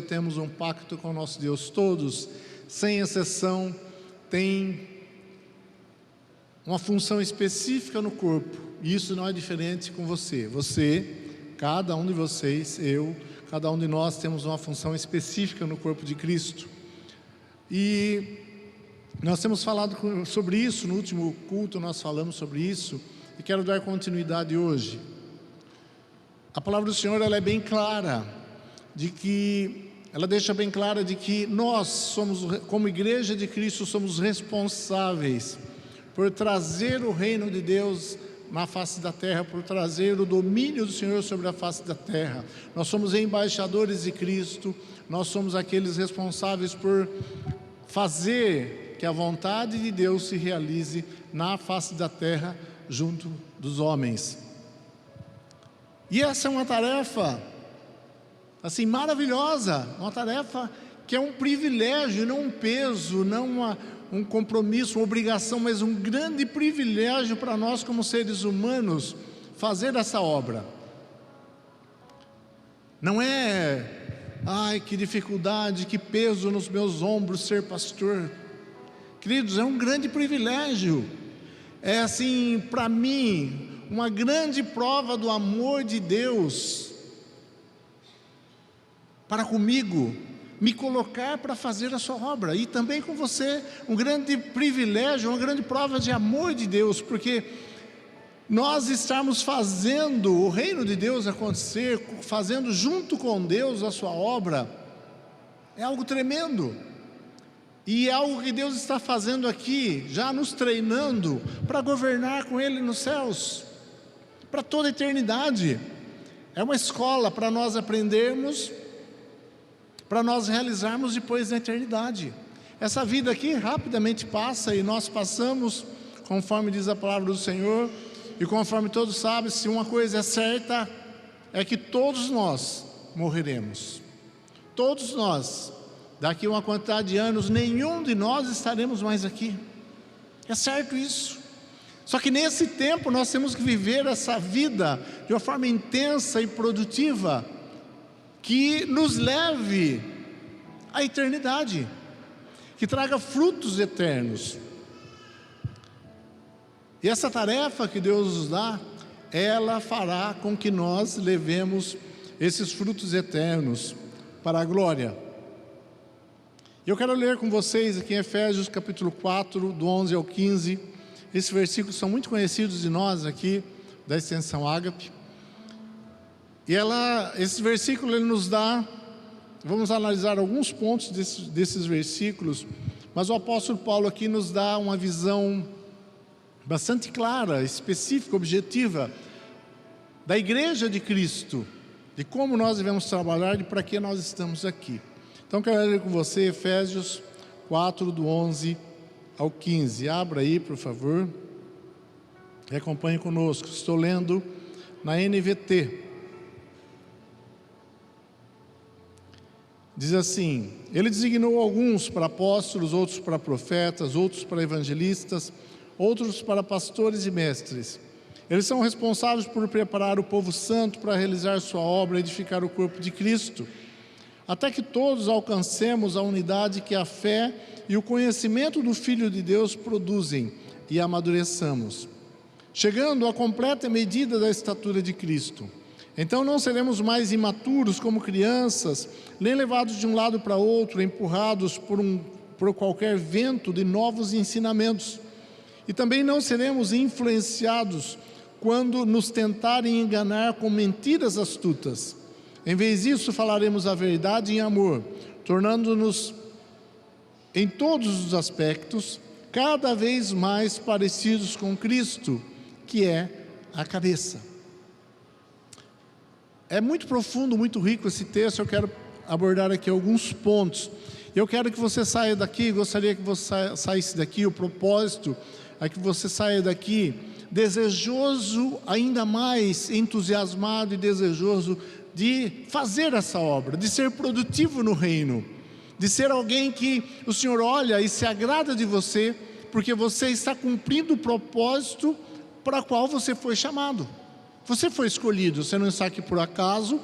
que temos um pacto com o nosso Deus. Todos, sem exceção, têm uma função específica no corpo. E isso não é diferente com você. Você, cada um de vocês, eu, cada um de nós temos uma função específica no corpo de Cristo. E nós temos falado sobre isso, no último culto nós falamos sobre isso, e quero dar continuidade hoje. A palavra do Senhor, ela é bem clara, ela deixa bem clara de que nós somos, como igreja de Cristo, somos responsáveis por trazer o reino de Deus na face da terra, por trazer o domínio do Senhor sobre a face da terra. Nós somos embaixadores de Cristo, nós somos aqueles responsáveis por fazer que a vontade de Deus se realize na face da terra junto dos homens. E essa é uma tarefa assim maravilhosa, uma tarefa que é um privilégio, não um peso, não um compromisso, uma obrigação, mas um grande privilégio para nós como seres humanos fazer essa obra. Não é, ai que dificuldade, que peso nos meus ombros ser pastor. Queridos, é um grande privilégio. É assim, para mim, uma grande prova do amor de Deus para comigo, me colocar para fazer a sua obra, e também com você, um grande privilégio, uma grande prova de amor de Deus, porque nós estamos fazendo o reino de Deus acontecer, fazendo junto com Deus a sua obra, é algo tremendo, e é algo que Deus está fazendo aqui, já nos treinando para governar com Ele nos céus, para toda a eternidade. É uma escola para nós aprendermos, para nós realizarmos depois da eternidade. Essa vida aqui rapidamente passa e nós passamos, conforme diz a palavra do Senhor, e conforme todos sabem, se uma coisa é certa, é que todos nós morreremos. Todos nós, daqui a uma quantidade de anos, nenhum de nós estaremos mais aqui. É certo isso. Só que nesse tempo nós temos que viver essa vida de uma forma intensa e produtiva, que nos leve à eternidade, que traga frutos eternos. E essa tarefa que Deus nos dá, ela fará com que nós levemos esses frutos eternos para a glória. Eu quero ler com vocês aqui em Efésios capítulo 4, do 11 ao 15. Esses versículos são muito conhecidos de nós aqui, da extensão Ágape. E esse versículo ele nos dá, vamos analisar alguns pontos desses versículos, mas o apóstolo Paulo aqui nos dá uma visão bastante clara, específica, objetiva, da igreja de Cristo, de como nós devemos trabalhar e para que nós estamos aqui. Então quero ler com você Efésios 4, do 11 ao 15. Abra aí, por favor, e acompanhe conosco. Estou lendo na NVT. Diz assim: Ele designou alguns para apóstolos, outros para profetas, outros para evangelistas, outros para pastores e mestres. Eles são responsáveis por preparar o povo santo para realizar sua obra e edificar o corpo de Cristo, até que todos alcancemos a unidade que a fé e o conhecimento do Filho de Deus produzem e amadureçamos, chegando à completa medida da estatura de Cristo. Então não seremos mais imaturos como crianças, nem levados de um lado para outro, empurrados por qualquer vento de novos ensinamentos. E também não seremos influenciados quando nos tentarem enganar com mentiras astutas. Em vez disso, falaremos a verdade em amor, tornando-nos, em todos os aspectos, cada vez mais parecidos com Cristo, que é a cabeça. É muito profundo, muito rico esse texto. Eu quero abordar aqui alguns pontos. Eu quero que você saia daqui, gostaria que você saísse daqui, o propósito é que você saia daqui desejoso, ainda mais entusiasmado e desejoso de fazer essa obra, de ser produtivo no reino, de ser alguém que o Senhor olha e se agrada de você, porque você está cumprindo o propósito para o qual você foi chamado. Você foi escolhido, você não está aqui por acaso.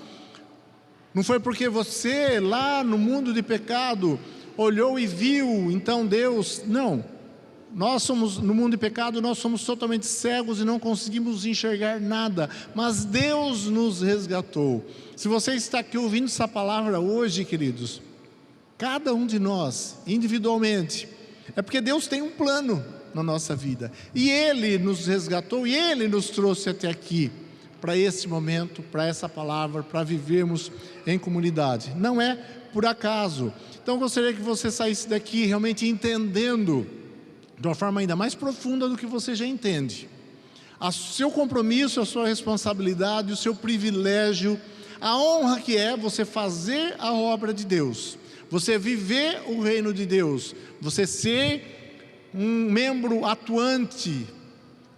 Não foi porque você lá no mundo de pecado olhou e viu, então Deus, não. Nós somos, no mundo de pecado, nós somos totalmente cegos e não conseguimos enxergar nada, mas Deus nos resgatou. Se você está aqui ouvindo essa palavra hoje, queridos, cada um de nós, individualmente, é porque Deus tem um plano na nossa vida, e Ele nos resgatou, e Ele nos trouxe até aqui, para esse momento, para essa palavra, para vivermos em comunidade. Não é por acaso. Então eu gostaria que você saísse daqui realmente entendendo, de uma forma ainda mais profunda do que você já entende, o seu compromisso, a sua responsabilidade, o seu privilégio, a honra que é você fazer a obra de Deus, você viver o reino de Deus, você ser um membro atuante,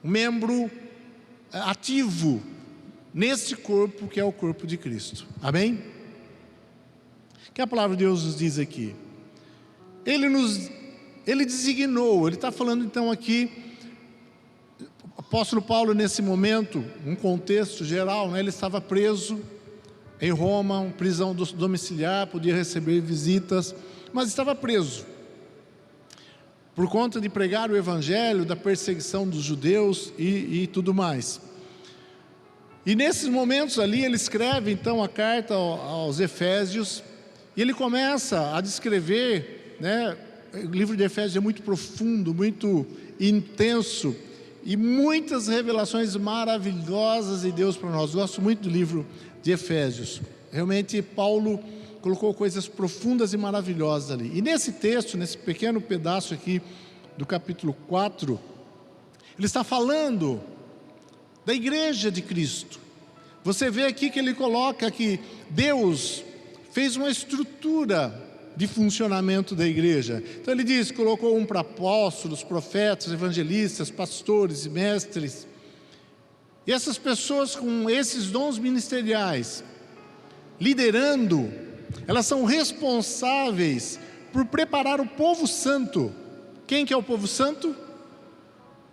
um membro ativo nesse corpo que é o corpo de Cristo. Amém? O que a palavra de Deus nos diz aqui? Ele designou, ele está falando então aqui, o apóstolo Paulo nesse momento, um contexto geral, né, ele estava preso em Roma, uma prisão domiciliar, podia receber visitas, mas estava preso, por conta de pregar o evangelho, da perseguição dos judeus e tudo mais. E nesses momentos ali, ele escreve então a carta aos Efésios, e ele começa a descrever, né, o livro de Efésios é muito profundo, muito intenso, e muitas revelações maravilhosas de Deus para nós. Gosto muito do livro de Efésios, realmente Paulo colocou coisas profundas e maravilhosas ali. E nesse texto, nesse pequeno pedaço aqui do capítulo 4, ele está falando da igreja de Cristo. Você vê aqui que ele coloca que Deus fez uma estrutura de funcionamento da igreja. Então ele diz, colocou para apóstolos, profetas, evangelistas, pastores e mestres. E essas pessoas com esses dons ministeriais, liderando, elas são responsáveis por preparar o povo santo. Quem que é o povo santo?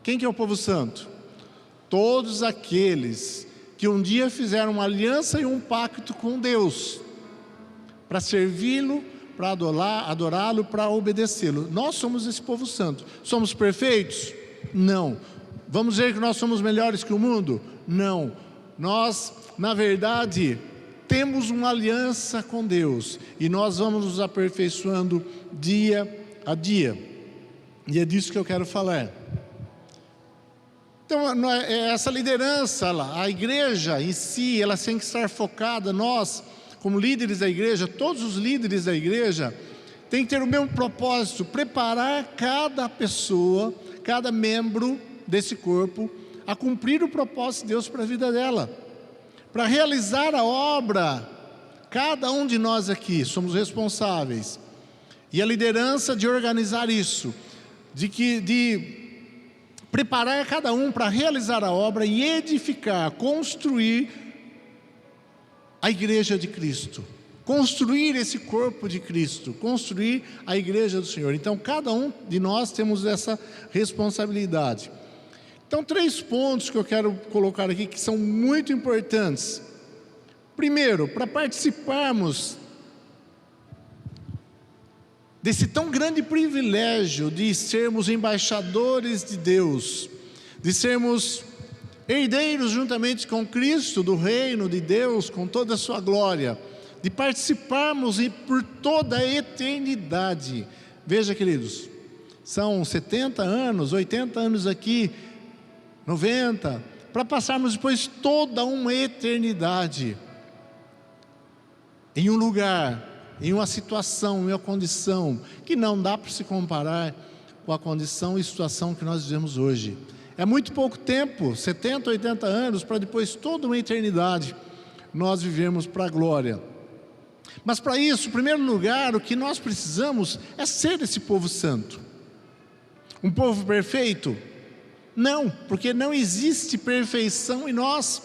Quem que é o povo santo? Todos aqueles que um dia fizeram uma aliança e um pacto com Deus, para servi-lo, para adorá-lo, para obedecê-lo. Nós somos esse povo santo. Somos perfeitos? Não. Vamos dizer que nós somos melhores que o mundo? Não. Nós, na verdade, temos uma aliança com Deus, e nós vamos nos aperfeiçoando dia a dia. E é disso que eu quero falar. Então, essa liderança, a igreja em si, ela tem que estar focada. Nós, como líderes da igreja, todos os líderes da igreja, tem que ter o mesmo propósito: preparar cada pessoa, cada membro desse corpo, a cumprir o propósito de Deus para a vida dela, para realizar a obra. Cada um de nós aqui somos responsáveis, e a liderança de organizar isso, de preparar cada um para realizar a obra e edificar, construir a igreja de Cristo, construir esse corpo de Cristo, construir a igreja do Senhor. Então cada um de nós temos essa responsabilidade. Então 3 pontos que eu quero colocar aqui, que são muito importantes. Primeiro, para participarmos desse tão grande privilégio de sermos embaixadores de Deus, de sermos herdeiros juntamente com Cristo do reino de Deus, com toda a sua glória, de participarmos e por toda a eternidade. Veja, queridos, são 70 anos, 80 anos aqui, 90, para passarmos depois toda uma eternidade em um lugar, em uma situação, em uma condição que não dá para se comparar com a condição e situação que nós vivemos hoje. É muito pouco tempo, 70, 80 anos, para depois toda uma eternidade nós vivemos para a glória. Mas para isso, em primeiro lugar, o que nós precisamos é ser esse povo santo. Um povo perfeito? Não, porque não existe perfeição em nós.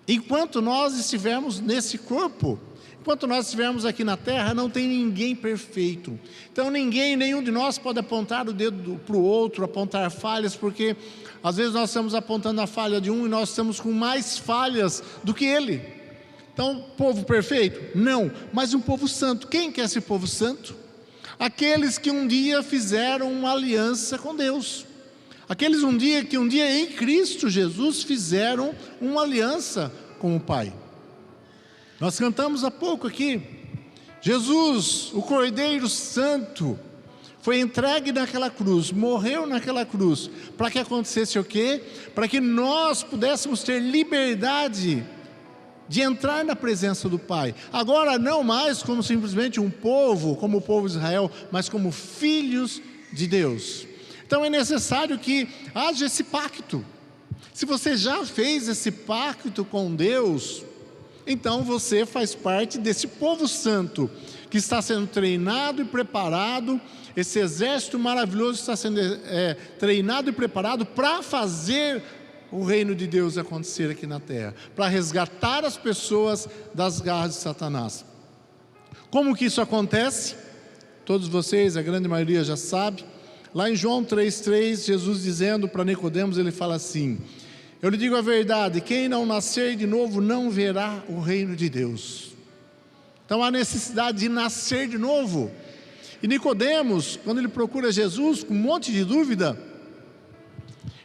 Enquanto nós estivermos nesse corpo, enquanto nós estivermos aqui na terra, não tem ninguém perfeito. Então nenhum de nós pode apontar o dedo para o outro, apontar falhas, porque às vezes nós estamos apontando a falha de um e nós estamos com mais falhas do que ele. Então, povo perfeito? Não, mas um povo santo. Quem que é esse povo santo? Aqueles que um dia fizeram uma aliança com Deus. Aqueles que um dia em Cristo Jesus fizeram uma aliança com o Pai. Nós cantamos há pouco aqui, Jesus, o Cordeiro Santo, foi entregue naquela cruz, morreu naquela cruz, para que acontecesse o quê? Para que nós pudéssemos ter liberdade de entrar na presença do Pai. Agora não mais como simplesmente um povo, como o povo de Israel, mas como filhos de Deus. Então é necessário que haja esse pacto. Se você já fez esse pacto com Deus, então você faz parte desse povo santo, que está sendo treinado e preparado. Esse exército maravilhoso está sendo treinado e preparado para fazer o reino de Deus acontecer aqui na terra, para resgatar as pessoas das garras de Satanás. Como que isso acontece? Todos vocês, a grande maioria já sabe. Lá em João 3,3, Jesus dizendo para Nicodemos, ele fala assim: eu lhe digo a verdade, quem não nascer de novo não verá o reino de Deus. Então há necessidade de nascer de novo. E Nicodemos, quando ele procura Jesus com um monte de dúvida,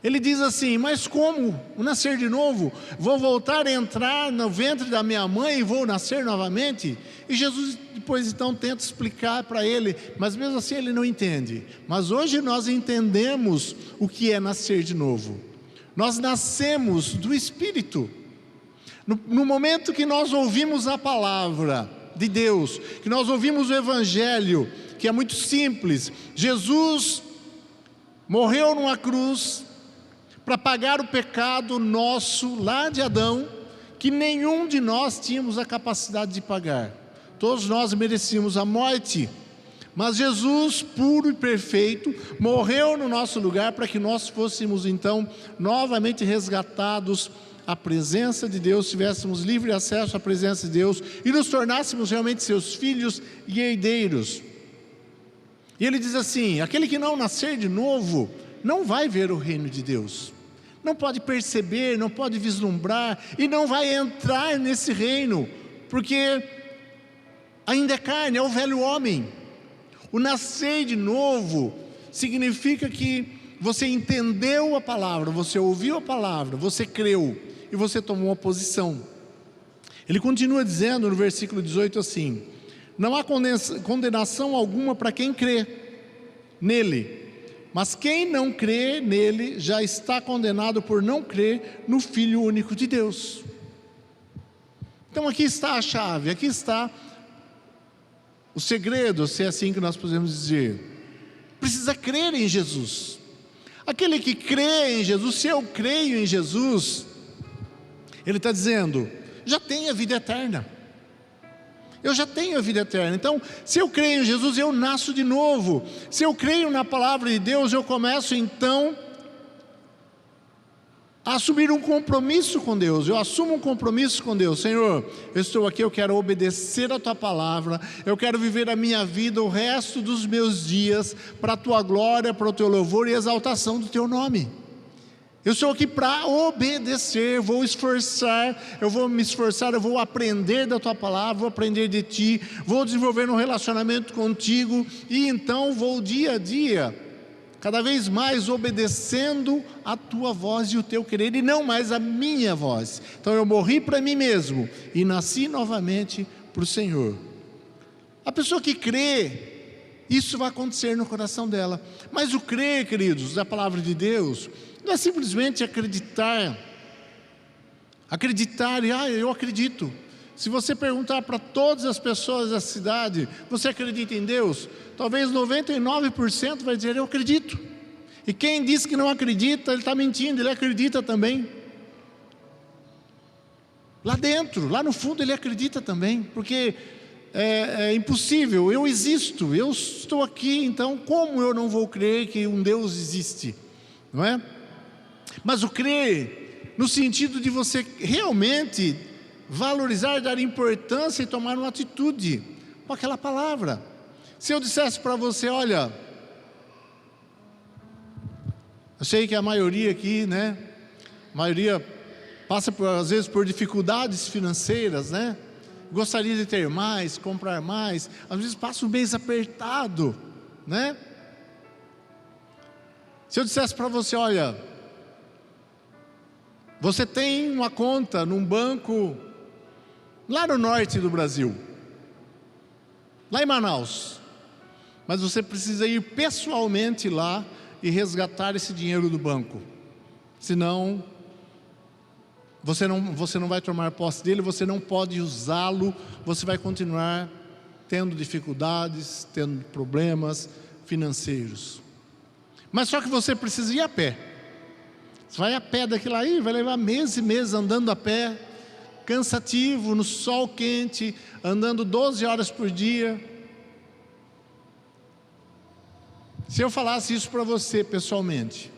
ele diz assim: mas como nascer de novo? Vou voltar a entrar no ventre da minha mãe e vou nascer novamente? E Jesus depois então tenta explicar para ele, mas mesmo assim ele não entende. Mas hoje nós entendemos o que é nascer de novo. Nós nascemos do Espírito. No momento que nós ouvimos a palavra de Deus, que nós ouvimos o Evangelho, que é muito simples. Jesus morreu numa cruz para pagar o pecado nosso lá de Adão, que nenhum de nós tínhamos a capacidade de pagar. Todos nós merecíamos a morte, mas Jesus, puro e perfeito, morreu no nosso lugar para que nós fôssemos então novamente resgatados à presença de Deus, tivéssemos livre acesso à presença de Deus e nos tornássemos realmente seus filhos e herdeiros. E ele diz assim: aquele que não nascer de novo não vai ver o reino de Deus, não pode perceber, não pode vislumbrar e não vai entrar nesse reino, porque ainda é carne, é o velho homem. O nascer de novo significa que você entendeu a palavra, você ouviu a palavra, você creu e você tomou uma posição. Ele continua dizendo no versículo 18 assim: não há condenação alguma para quem crê nele, mas quem não crê nele já está condenado por não crer no Filho único de Deus. Então aqui está a chave, aqui está o segredo, se é assim que nós podemos dizer. Precisa crer em Jesus. Aquele que crê em Jesus, se eu creio em Jesus, ele está dizendo, já tem a vida eterna. Eu já tenho a vida eterna. Então, se eu creio em Jesus, eu nasço de novo. Se eu creio na palavra de Deus, eu começo então a assumir um compromisso com Deus. Eu assumo um compromisso com Deus. Senhor, eu estou aqui, eu quero obedecer a Tua palavra. Eu quero viver a minha vida, o resto dos meus dias, para a Tua glória, para o Teu louvor e exaltação do Teu nome. Eu estou aqui para obedecer, vou me esforçar, eu vou aprender da Tua palavra, vou aprender de Ti, vou desenvolver um relacionamento contigo, e então vou dia a dia, cada vez mais obedecendo a Tua voz e o Teu querer, e não mais a minha voz. Então eu morri para mim mesmo, e nasci novamente para o Senhor. A pessoa que crê, isso vai acontecer no coração dela. Mas o crer, queridos, da palavra de Deus, não é simplesmente acreditar e, eu acredito. Se você perguntar para todas as pessoas da cidade, você acredita em Deus? Talvez 99% vai dizer, eu acredito. E quem diz que não acredita, ele está mentindo, ele acredita também. Lá dentro, lá no fundo ele acredita também, porque é impossível, eu existo, eu estou aqui, então como eu não vou crer que um Deus existe? Não é? Mas o crer, no sentido de você realmente valorizar, dar importância e tomar uma atitude com aquela palavra. Se eu dissesse para você, olha, eu sei que a maioria aqui, né, a maioria passa às vezes por dificuldades financeiras, né? Gostaria de ter mais, comprar mais, às vezes passa um mês apertado, né? Se eu dissesse para você, olha, você tem uma conta num banco lá no norte do Brasil, lá em Manaus, mas você precisa ir pessoalmente lá e resgatar esse dinheiro do banco, senão você não vai tomar posse dele, você não pode usá-lo, você vai continuar tendo dificuldades, tendo problemas financeiros. Mas só que você precisa ir a pé. Você vai a pé daquilo aí, vai levar meses e meses andando a pé, cansativo, no sol quente, andando 12 horas por dia. Se eu falasse isso para você pessoalmente,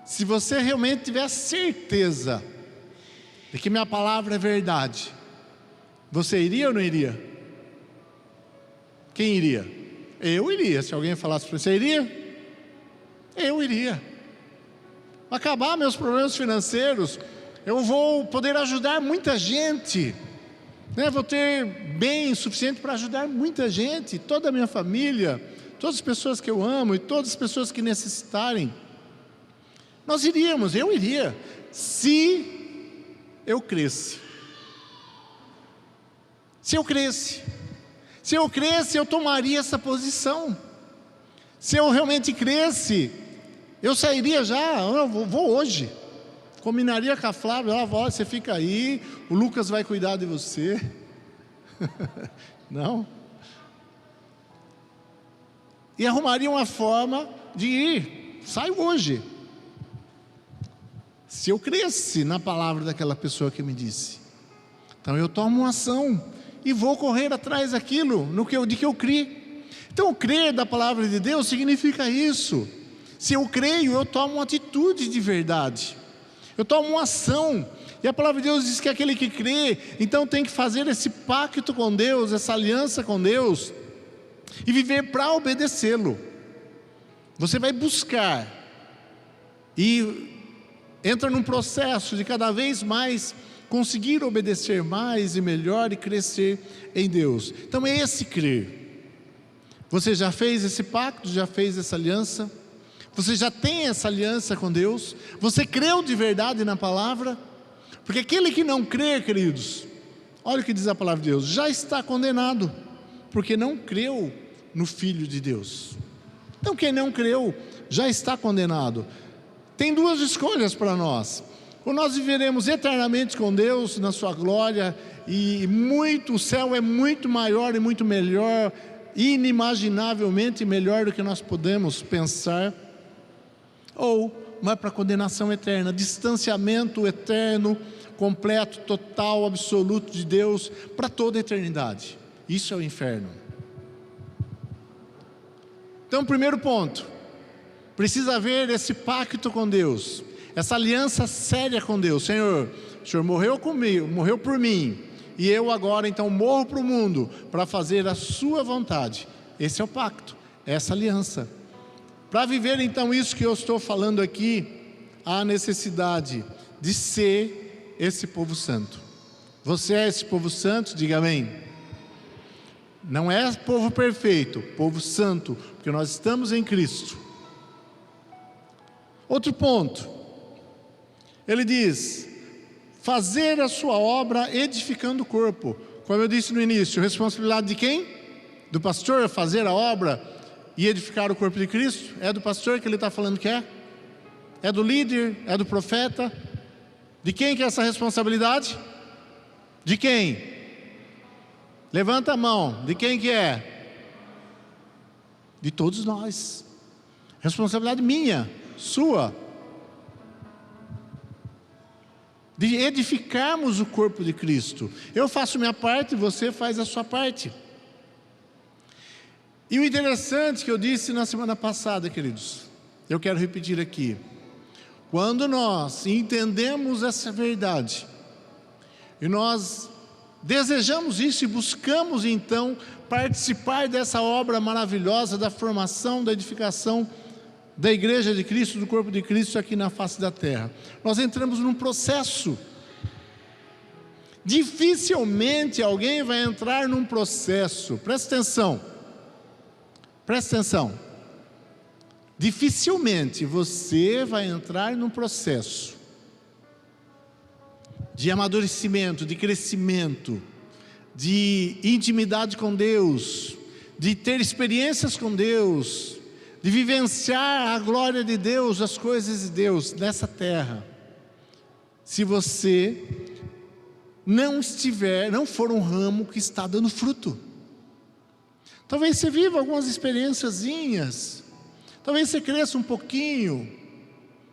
se você realmente tiver certeza de que minha palavra é verdade, você iria ou não iria? Quem iria? Eu iria. Se alguém falasse para você, iria? Eu iria. Acabar meus problemas financeiros, eu vou poder ajudar muita gente, né? Vou ter bem suficiente para ajudar muita gente, toda a minha família, todas as pessoas que eu amo e todas as pessoas que necessitarem. Nós iríamos, eu iria, se eu cresce. Se eu cresce. Se eu cresce, eu tomaria essa posição. Se eu realmente cresce, eu sairia já, eu vou hoje. Combinaria com a Flávia, ela volta, você fica aí, o Lucas vai cuidar de você. Não? E arrumaria uma forma de ir, saio hoje. Se eu cresce na palavra daquela pessoa que me disse, então eu tomo uma ação e vou correr atrás daquilo de que eu criei. Então crer da palavra de Deus significa isso. Se eu creio, eu tomo uma atitude de verdade, eu tomo uma ação. E a palavra de Deus diz que aquele que crê, então tem que fazer esse pacto com Deus, essa aliança com Deus, e viver para obedecê-lo. Você vai buscar e entra num processo de cada vez mais conseguir obedecer mais e melhor e crescer em Deus. Então é esse crer. Você já fez esse pacto, já fez essa aliança? Você já tem essa aliança com Deus? Você creu de verdade na palavra? Porque aquele que não crê, queridos, olha o que diz a palavra de Deus, já está condenado, porque não creu no Filho de Deus. Então quem não creu, já está condenado. Tem duas escolhas para nós: ou nós viveremos eternamente com Deus na sua glória, e o céu é muito maior e muito melhor, inimaginavelmente melhor do que nós podemos pensar, ou vai para a condenação eterna, distanciamento eterno, completo, total, absoluto de Deus, para toda a eternidade. Isso é o inferno. Então, primeiro ponto, precisa haver esse pacto com Deus, essa aliança séria com Deus. Senhor, o Senhor morreu comigo, morreu por mim, e eu agora então morro para o mundo, para fazer a sua vontade. Esse é o pacto, essa aliança. Para viver então isso que eu estou falando aqui, há necessidade de ser esse povo santo. Você é esse povo santo? Diga amém. Não é povo perfeito, povo santo, porque nós estamos em Cristo. Outro ponto, ele diz, fazer a sua obra edificando o corpo. Como eu disse no início, responsabilidade de quem? Do pastor fazer a obra e edificar o corpo de Cristo? É do pastor que ele está falando que é? É do líder? É do profeta? De quem que é essa responsabilidade? De quem? Levanta a mão, de quem que é? De todos nós. Responsabilidade minha, sua, de edificarmos o corpo de Cristo. Eu faço minha parte, você faz a sua parte. E o interessante que eu disse na semana passada, queridos, eu quero repetir aqui: quando nós entendemos essa verdade, e nós desejamos isso e buscamos então participar dessa obra maravilhosa da formação, da edificação da igreja de Cristo, do corpo de Cristo aqui na face da terra. Nós entramos num processo. Dificilmente alguém vai entrar num processo, presta atenção, dificilmente você vai entrar num processo de amadurecimento, de crescimento, de intimidade com Deus, de ter experiências com Deus, de vivenciar a glória de Deus, as coisas de Deus nessa terra, se você não for um ramo que está dando fruto. Talvez você viva algumas experiênciazinhas, talvez você cresça um pouquinho,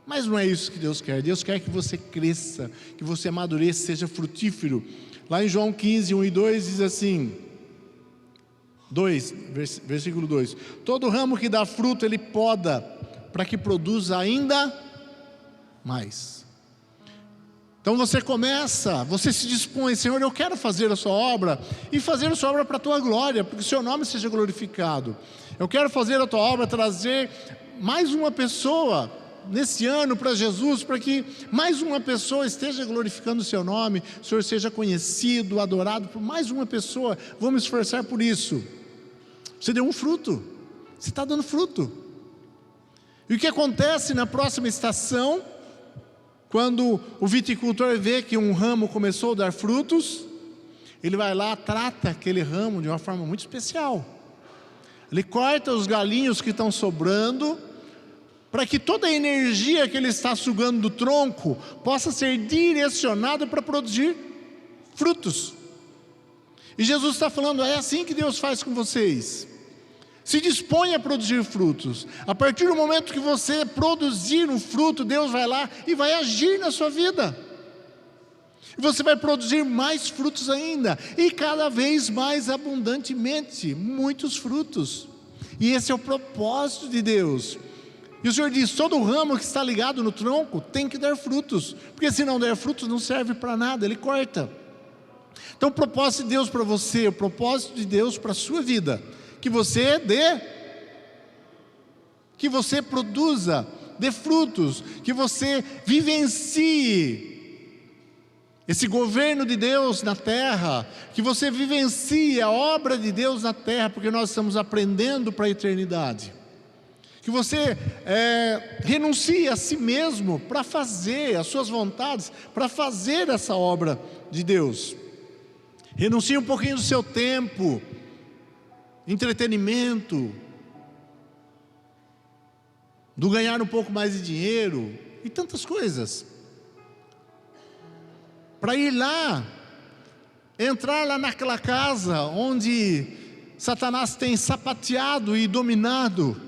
mas não é isso que Deus quer. Deus quer que você cresça, que você amadureça, seja frutífero. Lá em João 15, 1 e 2 diz assim, versículo 2: todo ramo que dá fruto ele poda, para que produza ainda mais. Então você se dispõe, Senhor, eu quero fazer a sua obra, e fazer a sua obra para a tua glória, porque o seu nome seja glorificado. Eu quero fazer a tua obra, trazer mais uma pessoa nesse ano para Jesus, para que mais uma pessoa esteja glorificando o seu nome, o Senhor seja conhecido, adorado por mais uma pessoa. Vou me esforçar por isso. Você deu um fruto, você está dando fruto. E o que acontece na próxima estação, quando o viticultor vê que um ramo começou a dar frutos, ele vai lá, trata aquele ramo de uma forma muito especial. Ele corta os galinhos que estão sobrando, para que toda a energia que ele está sugando do tronco possa ser direcionada para produzir frutos. E Jesus está falando, é assim que Deus faz com vocês. Se dispõe a produzir frutos. A partir do momento que você produzir um fruto, Deus vai lá e vai agir na sua vida. E você vai produzir mais frutos ainda, e cada vez mais abundantemente, muitos frutos. E esse é o propósito de Deus. E o Senhor diz, todo ramo que está ligado no tronco tem que dar frutos, porque se não der frutos não serve para nada, Ele corta. Então o propósito de Deus para você, o propósito de Deus para a sua vida, que você dê, que você produza, dê frutos, que você vivencie esse governo de Deus na terra, que você vivencie a obra de Deus na terra, porque nós estamos aprendendo para a eternidade. Que você renuncie a si mesmo para fazer as suas vontades, para fazer essa obra de Deus. Renuncie um pouquinho do seu tempo, entretenimento, do ganhar um pouco mais de dinheiro e tantas coisas, para ir lá, entrar lá naquela casa onde Satanás tem sapateado e dominado,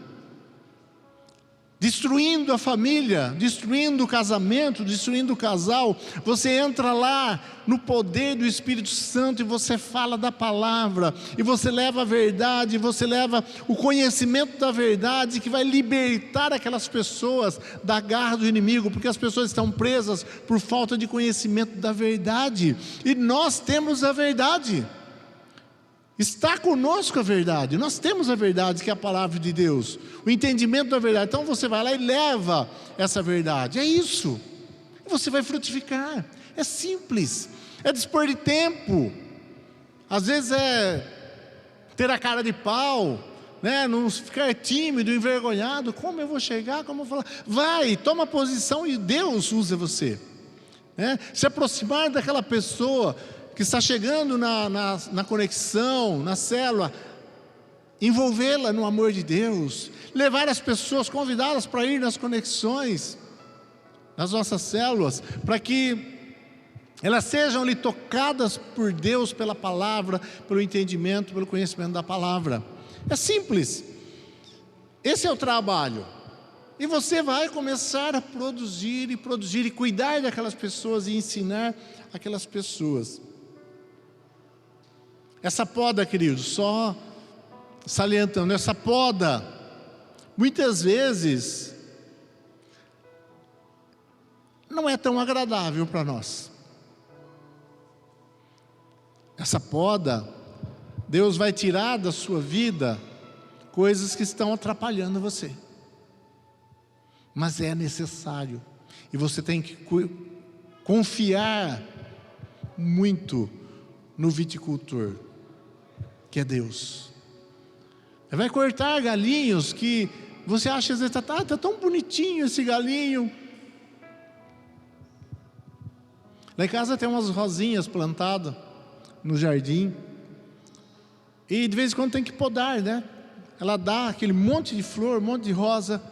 destruindo a família, destruindo o casamento, destruindo o casal. Você entra lá no poder do Espírito Santo e você fala da palavra, e você leva a verdade, você leva o conhecimento da verdade, que vai libertar aquelas pessoas da garra do inimigo, porque as pessoas estão presas por falta de conhecimento da verdade, e nós temos a verdade. Está conosco a verdade, nós temos a verdade, que é a palavra de Deus, o entendimento da verdade. Então você vai lá e leva essa verdade, é isso, e você vai frutificar. É simples, é dispor de tempo. Às vezes é ter a cara de pau, né? Não ficar tímido, envergonhado. Como eu vou chegar, como eu vou falar? Vai, toma posição e Deus usa você, né? Se aproximar daquela pessoa que está chegando na conexão, na célula, envolvê-la no amor de Deus, levar as pessoas, convidá-las para ir nas conexões, nas nossas células, para que elas sejam ali tocadas por Deus, pela palavra, pelo entendimento, pelo conhecimento da palavra. É simples, esse é o trabalho. E você vai começar a produzir e cuidar daquelas pessoas e ensinar aquelas pessoas. Essa poda, queridos, só salientando, essa poda, muitas vezes, não é tão agradável para nós. Essa poda, Deus vai tirar da sua vida coisas que estão atrapalhando você. mas é necessário. E você tem que confiar muito no viticultor, que é Deus. Ele vai cortar galinhos que você acha às vezes, tá tão bonitinho esse galinho. Lá em casa tem umas rosinhas plantadas no jardim, e de vez em quando tem que podar, né? Ela dá aquele monte de flor, um monte de rosa,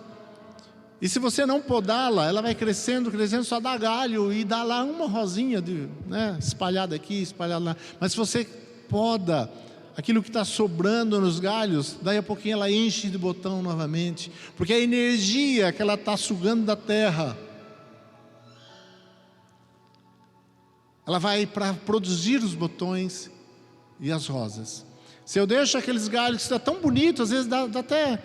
e se você não podá-la, ela vai crescendo, crescendo, só dá galho, e dá lá uma rosinha, né, espalhada aqui, espalhada lá. Mas se você poda aquilo que está sobrando nos galhos, daí a pouquinho ela enche de botão novamente, porque a energia que ela está sugando da terra, ela vai para produzir os botões e as rosas. Se eu deixo aqueles galhos que está tão bonito, às vezes dá até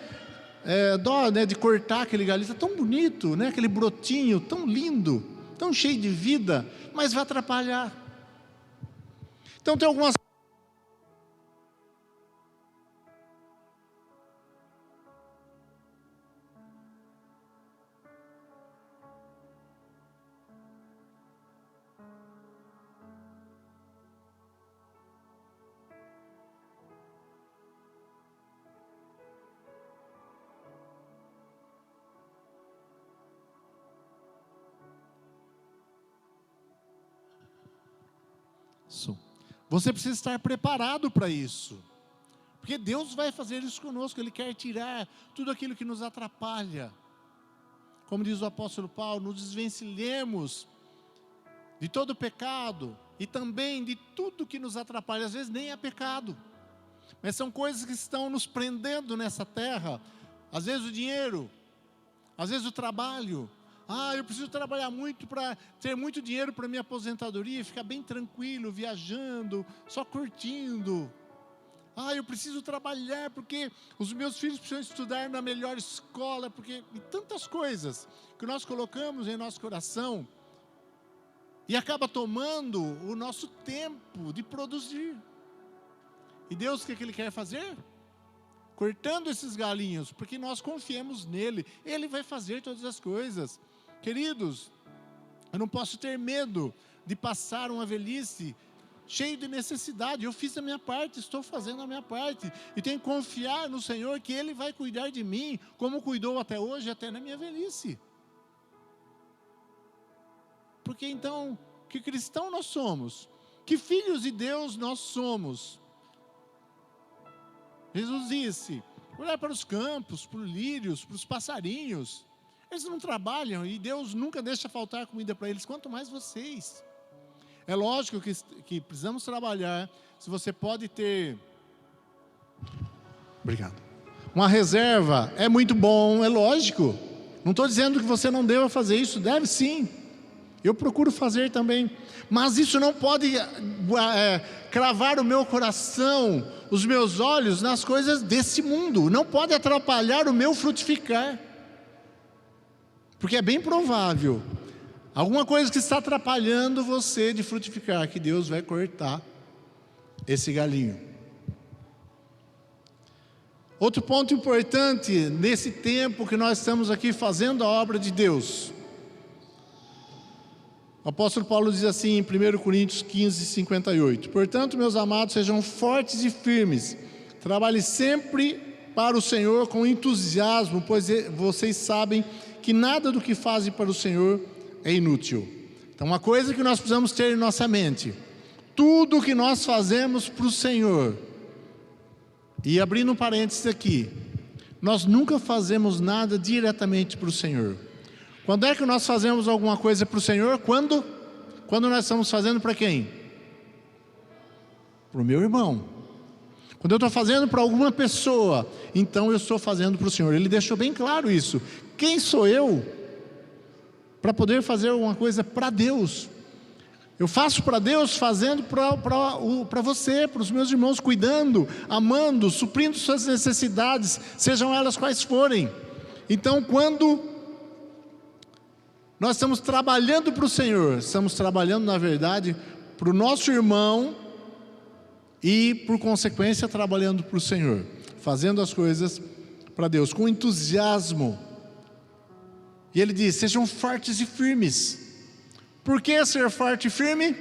dó, né, de cortar aquele galho, está tão bonito, né, aquele brotinho tão lindo, tão cheio de vida, mas vai atrapalhar. Então tem algumas Você precisa estar preparado para isso, porque Deus vai fazer isso conosco. Ele quer tirar tudo aquilo que nos atrapalha. Como diz o apóstolo Paulo, nos desvencilhemos de todo pecado e também de tudo que nos atrapalha. Às vezes nem é pecado, mas são coisas que estão nos prendendo nessa terra. Às vezes o dinheiro, às vezes o trabalho. Eu preciso trabalhar muito para ter muito dinheiro para minha aposentadoria, ficar bem tranquilo, viajando, só curtindo. Eu preciso trabalhar porque os meus filhos precisam estudar na melhor escola, e tantas coisas que nós colocamos em nosso coração e acaba tomando o nosso tempo de produzir. E Deus, o que Ele quer fazer? Cortando esses galinhos, porque nós confiemos nele. Ele vai fazer todas as coisas. Queridos, eu não posso ter medo de passar uma velhice cheio de necessidade. Eu fiz a minha parte, estou fazendo a minha parte, e tenho que confiar no Senhor que Ele vai cuidar de mim, como cuidou até hoje, até na minha velhice. Porque então, que cristão nós somos? Que filhos de Deus nós somos? Jesus disse: olhar para os campos, para os lírios, para os passarinhos. Eles não trabalham e Deus nunca deixa faltar comida para eles, quanto mais vocês. É lógico que precisamos trabalhar. Se você pode ter, obrigado, uma reserva, é muito bom, é lógico. Não estou dizendo que você não deva fazer isso, deve sim. Eu procuro fazer também. Mas isso não pode cravar o meu coração, os meus olhos nas coisas desse mundo. Não pode atrapalhar o meu frutificar. Porque é bem provável alguma coisa que está atrapalhando você de frutificar, que Deus vai cortar esse galinho. Outro ponto importante nesse tempo que nós estamos aqui fazendo a obra de Deus. O apóstolo Paulo diz assim em 1 Coríntios 15, 58. Portanto, meus amados, sejam fortes e firmes. Trabalhem sempre para o Senhor com entusiasmo, pois vocês sabem que nada do que fazem para o Senhor é inútil. Então, uma coisa que nós precisamos ter em nossa mente: tudo que nós fazemos para o Senhor, e abrindo um parênteses aqui, nós nunca fazemos nada diretamente para o Senhor. Quando é que nós fazemos alguma coisa para o Senhor? Quando nós estamos fazendo para quem? Para o meu irmão. Quando eu estou fazendo para alguma pessoa, então eu estou fazendo para o Senhor. Ele deixou bem claro isso. Quem sou eu para poder fazer alguma coisa para Deus? Eu faço para Deus fazendo para você, para os meus irmãos, cuidando, amando, suprindo suas necessidades, sejam elas quais forem. Então, quando nós estamos trabalhando para o Senhor, estamos trabalhando, na verdade, para o nosso irmão e, por consequência, trabalhando para o Senhor, fazendo as coisas para Deus, com entusiasmo. E ele diz: sejam fortes e firmes. Por que ser forte e firme?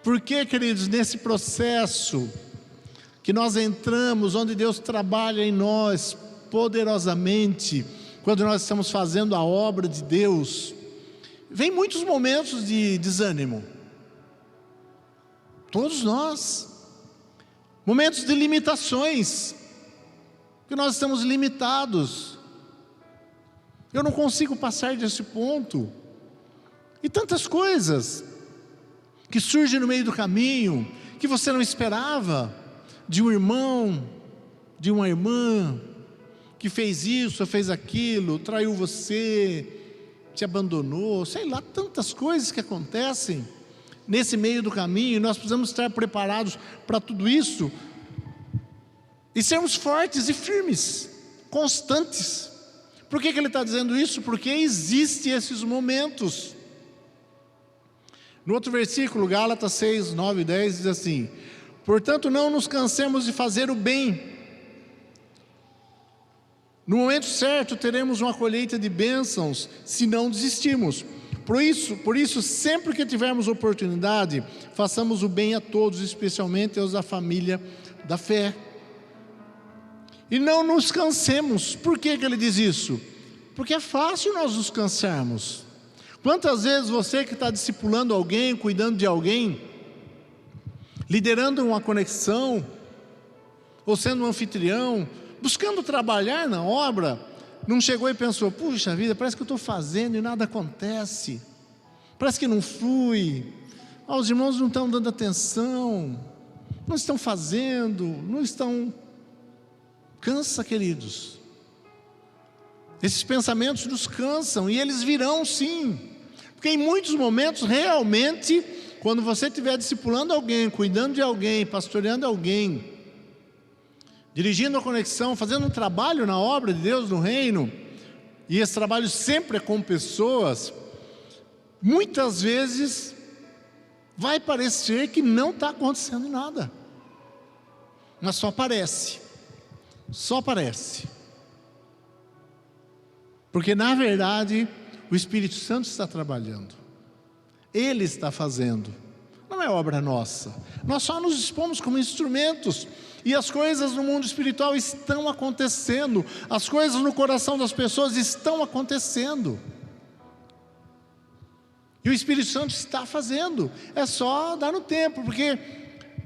Porque, queridos, nesse processo que nós entramos, onde Deus trabalha em nós poderosamente, quando nós estamos fazendo a obra de Deus, vem muitos momentos de desânimo. Todos nós. Momentos de limitações, que nós estamos limitados. Eu não consigo passar desse ponto. E tantas coisas que surgem no meio do caminho, que você não esperava, de um irmão, de uma irmã, que fez isso, fez aquilo, traiu você, te abandonou, sei lá, tantas coisas que acontecem nesse meio do caminho. E nós precisamos estar preparados para tudo isso, e sermos fortes e firmes, constantes. Por que ele está dizendo isso? Porque existem esses momentos. No outro versículo, Gálatas 6, 9 e 10, diz assim: portanto não nos cansemos de fazer o bem, no momento certo teremos uma colheita de bênçãos, se não desistimos. Por isso, sempre que tivermos oportunidade, façamos o bem a todos, especialmente aos da família da fé. E não nos cansemos. Por que ele diz isso? Porque é fácil nós nos cansarmos. Quantas vezes você que está discipulando alguém, cuidando de alguém, liderando uma conexão, ou sendo um anfitrião, buscando trabalhar na obra, não chegou e pensou: puxa vida, parece que eu estou fazendo e nada acontece, parece que não flui, os irmãos não estão dando atenção, não estão fazendo, não estão... Cansa, queridos. Esses pensamentos nos cansam, e eles virão sim, porque em muitos momentos, realmente, quando você estiver discipulando alguém, cuidando de alguém, pastoreando alguém, dirigindo a conexão, fazendo um trabalho na obra de Deus no reino, e esse trabalho sempre é com pessoas, muitas vezes vai parecer que não está acontecendo nada, mas só parece, porque na verdade o Espírito Santo está trabalhando, Ele está fazendo, não é obra nossa, nós só nos dispomos como instrumentos. E as coisas no mundo espiritual estão acontecendo, as coisas no coração das pessoas estão acontecendo, e o Espírito Santo está fazendo, é só dar no tempo, porque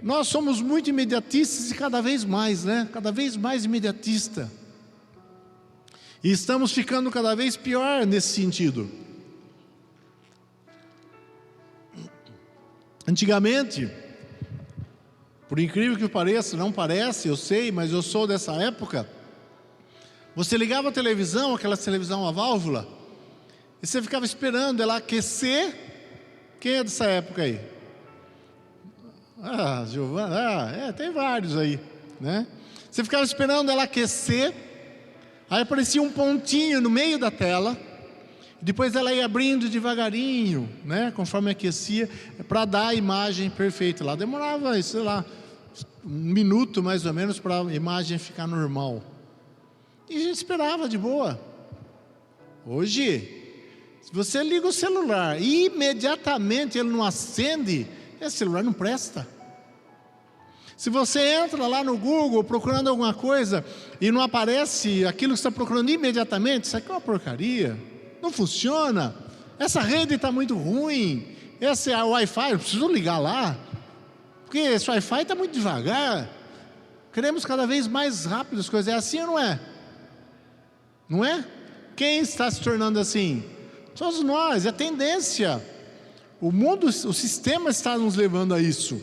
nós somos muito imediatistas e cada vez mais, cada vez mais imediatista, e estamos ficando cada vez pior nesse sentido. Antigamente, por incrível que pareça, não parece, eu sei, mas eu sou dessa época, você ligava a televisão, aquela televisão a válvula, e você ficava esperando ela aquecer. Quem é dessa época aí? Giovana, tem vários aí, né? Você ficava esperando ela aquecer, aí aparecia um pontinho no meio da tela, depois ela ia abrindo devagarinho, conforme aquecia, para dar a imagem perfeita. Lá demorava, sei lá, 1 minuto mais ou menos para a imagem ficar normal. E a gente esperava de boa. Hoje, se você liga o celular e imediatamente ele não acende, esse celular não presta. Se você entra lá no Google procurando alguma coisa e não aparece aquilo que você está procurando imediatamente, isso aqui é uma porcaria, não funciona, essa rede está muito ruim, esse é o Wi-Fi, eu preciso ligar lá, porque esse Wi-Fi está muito devagar, queremos cada vez mais rápido as coisas. É assim ou não é? Não é? Quem está se tornando assim? Somos nós, é tendência. O mundo, o sistema está nos levando a isso.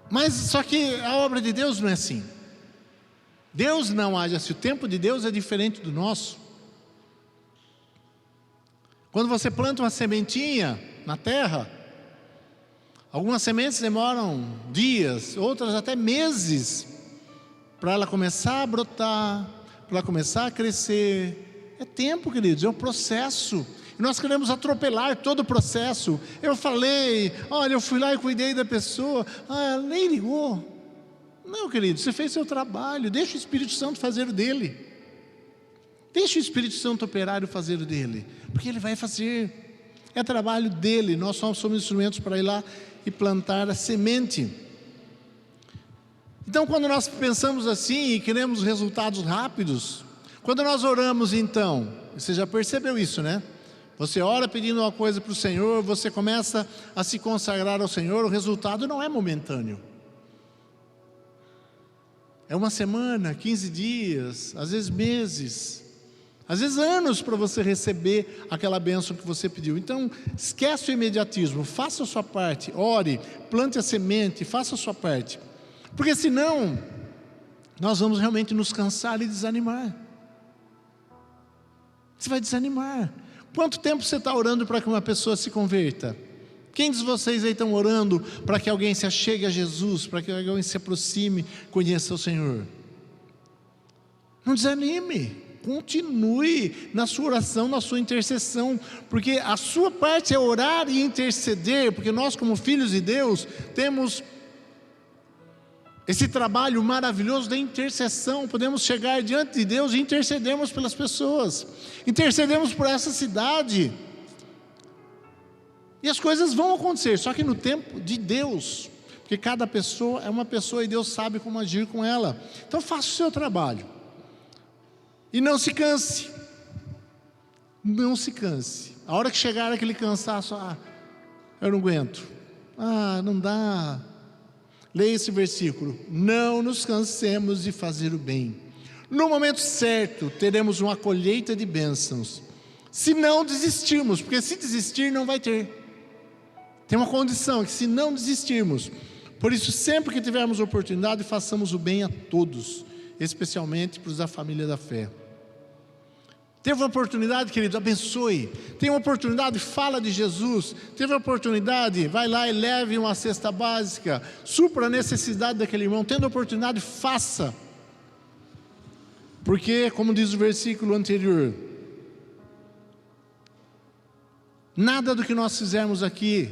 Mas só que a obra de Deus não é assim. Deus não age assim, o tempo de Deus é diferente do nosso. Quando você planta uma sementinha na terra, algumas sementes demoram dias, outras até meses, para ela começar a brotar, para ela começar a crescer. É tempo, queridos, é um processo. E nós queremos atropelar todo o processo. Eu falei, olha, eu fui lá e cuidei da pessoa, ela nem ligou. Não, querido, você fez seu trabalho, deixa o Espírito Santo fazer o dele. Deixa o Espírito Santo operar e fazer o dele, porque ele vai fazer. É trabalho dele, nós só somos instrumentos para ir lá e plantar a semente. Então, quando nós pensamos assim e queremos resultados rápidos, quando nós oramos então, você já percebeu isso, né? Você ora pedindo uma coisa para o Senhor, você começa a se consagrar ao Senhor, o resultado não é momentâneo. É uma semana, 15 dias, às vezes meses, às vezes anos para você receber aquela bênção que você pediu. Então, esquece o imediatismo, faça a sua parte, ore, plante a semente, faça a sua parte. Porque senão, nós vamos realmente nos cansar e desanimar. Você vai desanimar. Quanto tempo você está orando para que uma pessoa se converta? Quem de vocês aí estão orando para que alguém se achegue a Jesus, para que alguém se aproxime, conheça o Senhor? Não desanime, continue na sua oração, na sua intercessão, porque a sua parte é orar e interceder, porque nós como filhos de Deus temos esse trabalho maravilhoso da intercessão. Podemos chegar diante de Deus e intercedermos pelas pessoas, intercedemos por essa cidade, e as coisas vão acontecer, só que no tempo de Deus, porque cada pessoa é uma pessoa e Deus sabe como agir com ela. Então faça o seu trabalho, e não se canse, não se canse. A hora que chegar aquele cansaço, eu não aguento, não dá. Leia esse versículo: não nos cansemos de fazer o bem, no momento certo teremos uma colheita de bênçãos, se não desistirmos, porque se desistir não vai ter. Tem uma condição, que se não desistirmos. Por isso, sempre que tivermos oportunidade, façamos o bem a todos, especialmente para os da família da fé. Teve uma oportunidade, querido, abençoe. Tem uma oportunidade, fala de Jesus. Teve uma oportunidade, vai lá e leve uma cesta básica, supra a necessidade daquele irmão. Tendo a oportunidade, faça. Porque, como diz o versículo anterior, nada do que nós fizermos aqui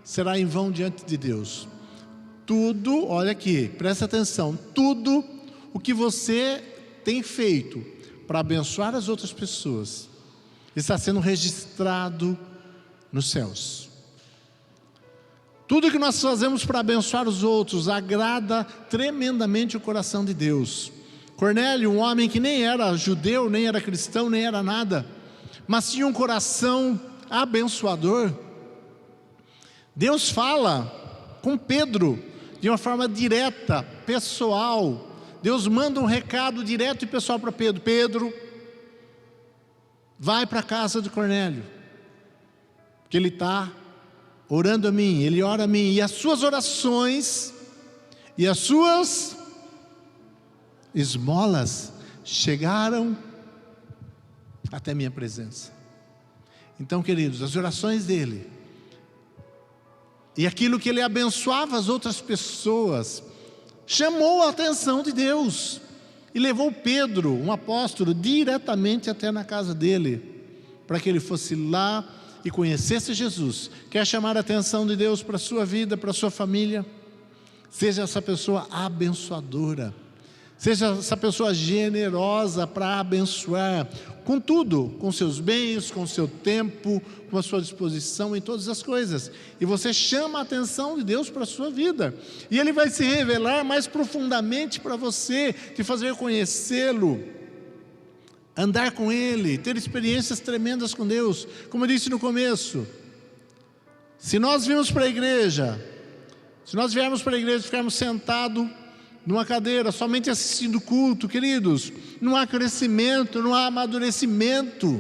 será em vão diante de Deus. Tudo, olha aqui, presta atenção, tudo o que você tem feito para abençoar as outras pessoas está sendo registrado nos céus. Tudo que nós fazemos para abençoar os outros agrada tremendamente o coração de Deus. Cornélio, um homem que nem era judeu, nem era cristão, nem era nada, mas tinha um coração abençoador. Deus fala com Pedro de uma forma direta, pessoal. Deus manda um recado direto e pessoal para Pedro: Pedro, vai para a casa de Cornélio, que ele está orando a mim, ele ora a mim, e as suas orações e as suas esmolas chegaram até minha presença. Então, queridos, as orações dele e aquilo que ele abençoava as outras pessoas chamou a atenção de Deus e levou Pedro, um apóstolo, diretamente até na casa dele, para que ele fosse lá e conhecesse Jesus. Quer chamar a atenção de Deus para a sua vida, para a sua família? Seja essa pessoa abençoadora, seja essa pessoa generosa para abençoar, com tudo, com seus bens, com seu tempo, com a sua disposição em todas as coisas. E você chama a atenção de Deus para a sua vida, e Ele vai se revelar mais profundamente para você, te fazer conhecê-lo, andar com Ele, ter experiências tremendas com Deus. Como eu disse no começo, se nós viermos para a igreja e ficarmos sentados numa cadeira, somente assistindo culto, queridos, não há crescimento, não há amadurecimento,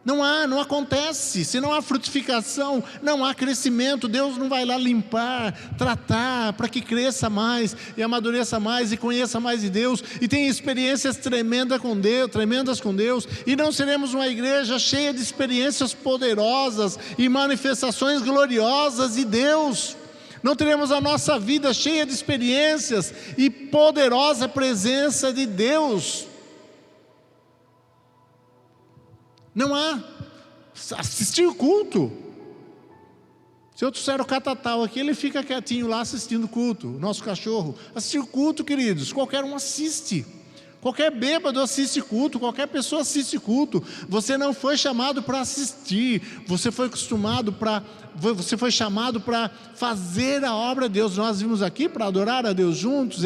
não acontece. Se não há frutificação, não há crescimento. Deus não vai lá limpar, tratar, para que cresça mais, e amadureça mais, e conheça mais de Deus, e tenha experiências tremendas com Deus, e não seremos uma igreja cheia de experiências poderosas, e manifestações gloriosas de Deus. Não teremos a nossa vida cheia de experiências e poderosa presença de Deus. Não há. Assistir o culto. Se eu trouxer o Catatal aqui, ele fica quietinho lá assistindo o culto. O nosso cachorro. Assistir o culto, queridos, qualquer um assiste. Qualquer bêbado assiste culto, qualquer pessoa assiste culto. Você não foi chamado para assistir, você foi chamado para fazer a obra de Deus. Nós vimos aqui para adorar a Deus juntos,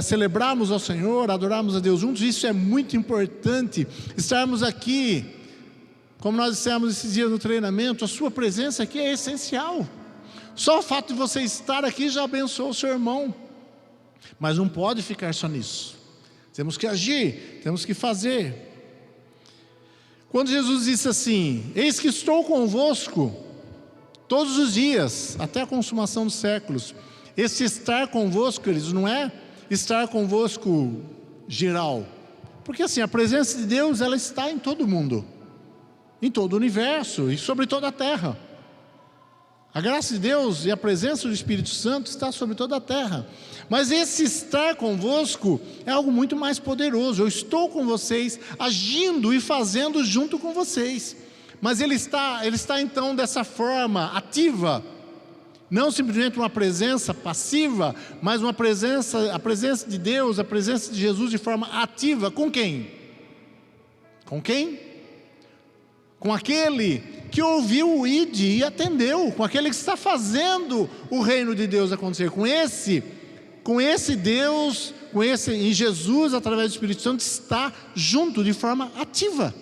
celebrarmos ao Senhor, adorarmos a Deus juntos. Isso é muito importante, estarmos aqui, como nós dissemos esses dias no treinamento, a sua presença aqui é essencial. Só o fato de você estar aqui já abençoou o seu irmão, mas não pode ficar só nisso. Temos que agir, temos que fazer. Quando Jesus disse assim: eis que estou convosco todos os dias, até a consumação dos séculos. Esse estar convosco, queridos, não é estar convosco geral. Porque assim, a presença de Deus, ela está em todo mundo, em todo o universo e sobre toda a terra. A graça de Deus e a presença do Espírito Santo está sobre toda a terra. Mas esse estar convosco é algo muito mais poderoso. Eu estou com vocês, agindo e fazendo junto com vocês. Mas Ele está então dessa forma ativa. Não simplesmente uma presença passiva, mas a presença de Deus, a presença de Jesus de forma ativa. Com quem? Com quem? Com aquele que ouviu o ide e atendeu, com aquele que está fazendo o reino de Deus acontecer, com esse Deus, em Jesus, através do Espírito Santo, está junto de forma ativa.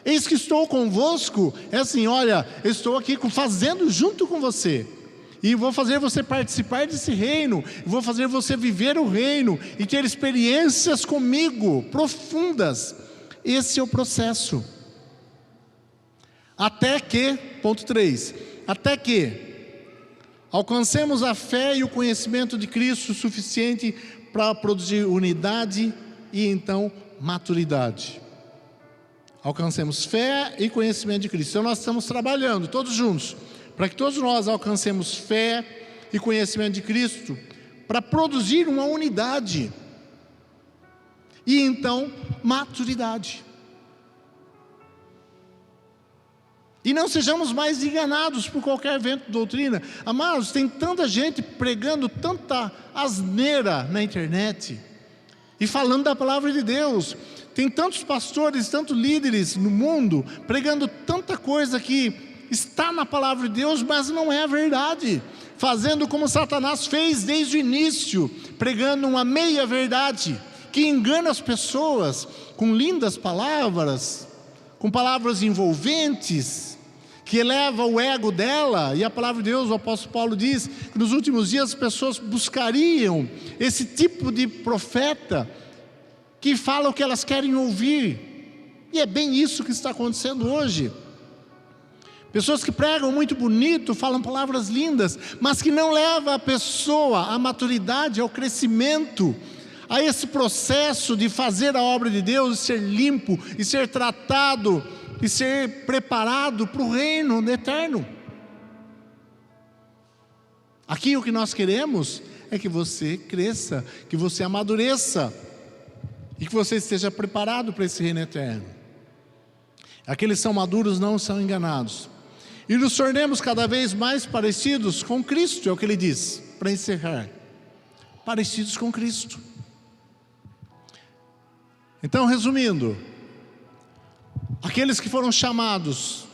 Eis que estou convosco, é assim, olha, eu estou aqui fazendo junto com você, e vou fazer você participar desse reino, vou fazer você viver o reino, e ter experiências comigo, profundas. Esse é o processo. Até que, ponto 3, até que alcancemos a fé e o conhecimento de Cristo suficiente para produzir unidade e então maturidade. Alcancemos fé e conhecimento de Cristo. Então nós estamos trabalhando todos juntos, para que todos nós alcancemos fé e conhecimento de Cristo, para produzir uma unidade e então maturidade. E não sejamos mais enganados por qualquer vento de doutrina. Amados, tem tanta gente pregando tanta asneira na internet e falando da palavra de Deus. Tem tantos pastores, tantos líderes no mundo pregando tanta coisa que está na palavra de Deus, mas não é a verdade. Fazendo como Satanás fez desde o início, pregando uma meia verdade que engana as pessoas com lindas palavras, com palavras envolventes, que eleva o ego dela. E a palavra de Deus, o apóstolo Paulo diz que nos últimos dias as pessoas buscariam esse tipo de profeta que fala o que elas querem ouvir. E é bem isso que está acontecendo hoje. Pessoas que pregam muito bonito, falam palavras lindas, mas que não levam a pessoa à maturidade, ao crescimento, a esse processo de fazer a obra de Deus, ser limpo e ser tratado e ser preparado para o reino eterno. Aqui o que nós queremos é que você cresça, que você amadureça e que você esteja preparado para esse reino eterno. Aqueles que são maduros não são enganados. E nos tornemos cada vez mais parecidos com Cristo, é o que ele diz, para encerrar. Parecidos com Cristo. Então, resumindo, aqueles que foram chamados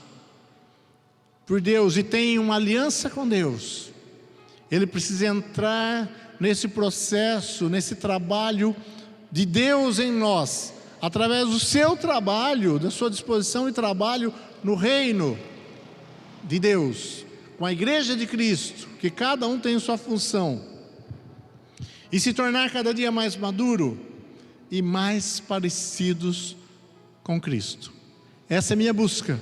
por Deus e têm uma aliança com Deus, ele precisa entrar nesse processo, nesse trabalho de Deus em nós, através do seu trabalho, da sua disposição e trabalho no reino de Deus, com a igreja de Cristo, que cada um tem sua função, e se tornar cada dia mais maduro e mais parecidos com Cristo. Essa é a minha busca,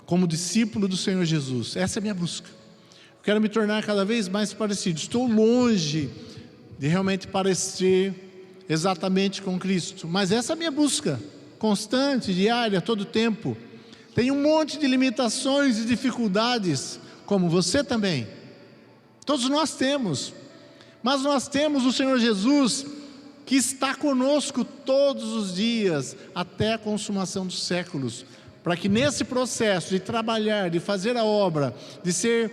como discípulo do Senhor Jesus. Essa é a minha busca. Eu quero me tornar cada vez mais parecido. Estou longe de realmente parecer exatamente com Cristo, mas essa é a minha busca, constante, diária, todo tempo. Tem um monte de limitações e dificuldades, como você também. Todos nós temos, mas nós temos o Senhor Jesus, que está conosco todos os dias, até a consumação dos séculos, para que nesse processo de trabalhar, de fazer a obra, de ser